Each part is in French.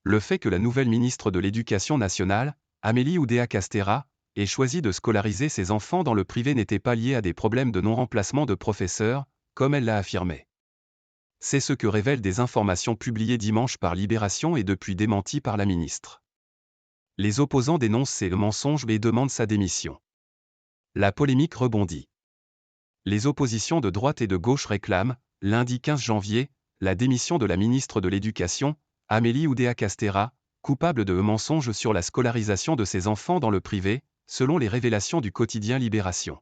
Le fait que la nouvelle ministre de l'Éducation nationale, Amélie Oudéa-Castéra, ait choisi de scolariser ses enfants dans le privé n'était pas lié à des problèmes de non-remplacement de professeurs, comme elle l'a affirmé. C'est ce que révèlent des informations publiées dimanche par Libération et depuis démenties par la ministre. Les opposants dénoncent ces mensonges et demandent sa démission. La polémique rebondit. Les oppositions de droite et de gauche réclament, lundi 15 janvier, la démission de la ministre de l'Éducation, Amélie Oudéa-Castéra, coupable de mensonges sur la scolarisation de ses enfants dans le privé, selon les révélations du quotidien Libération.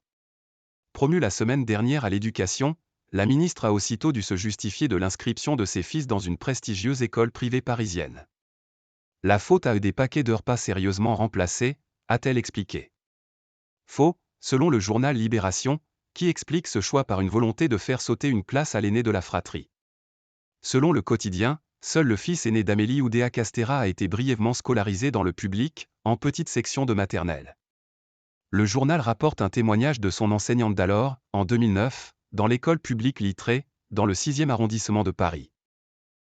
Promue la semaine dernière à l'éducation, la ministre a aussitôt dû se justifier de l'inscription de ses fils dans une prestigieuse école privée parisienne. La faute à des paquets de repas sérieusement remplacés, a-t-elle expliqué. Faux, selon le journal Libération, qui explique ce choix par une volonté de faire sauter une place à l'aîné de la fratrie. Selon le quotidien, seul le fils aîné d'Amélie Oudéa-Castéra a été brièvement scolarisé dans le public, en petite section de maternelle. Le journal rapporte un témoignage de son enseignante d'alors, en 2009, dans l'école publique Littré, dans le 6e arrondissement de Paris.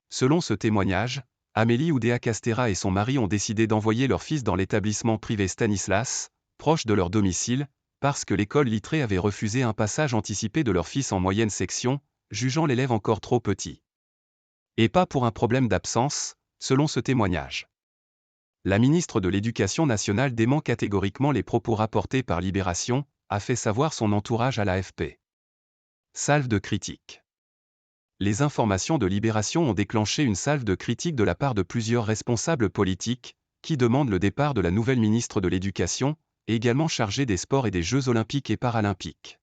Selon ce témoignage, Amélie Oudéa-Castéra et son mari ont décidé d'envoyer leur fils dans l'établissement privé Stanislas, proche de leur domicile, parce que l'école Littré avait refusé un passage anticipé de leur fils en moyenne section, jugeant l'élève encore trop petit. Et pas pour un problème d'absence, selon ce témoignage. La ministre de l'Éducation nationale dément catégoriquement les propos rapportés par Libération, a fait savoir son entourage à l'AFP. Salve de critiques. Les informations de Libération ont déclenché une salve de critiques de la part de plusieurs responsables politiques, qui demandent le départ de la nouvelle ministre de l'Éducation, également chargée des sports et des Jeux olympiques et paralympiques.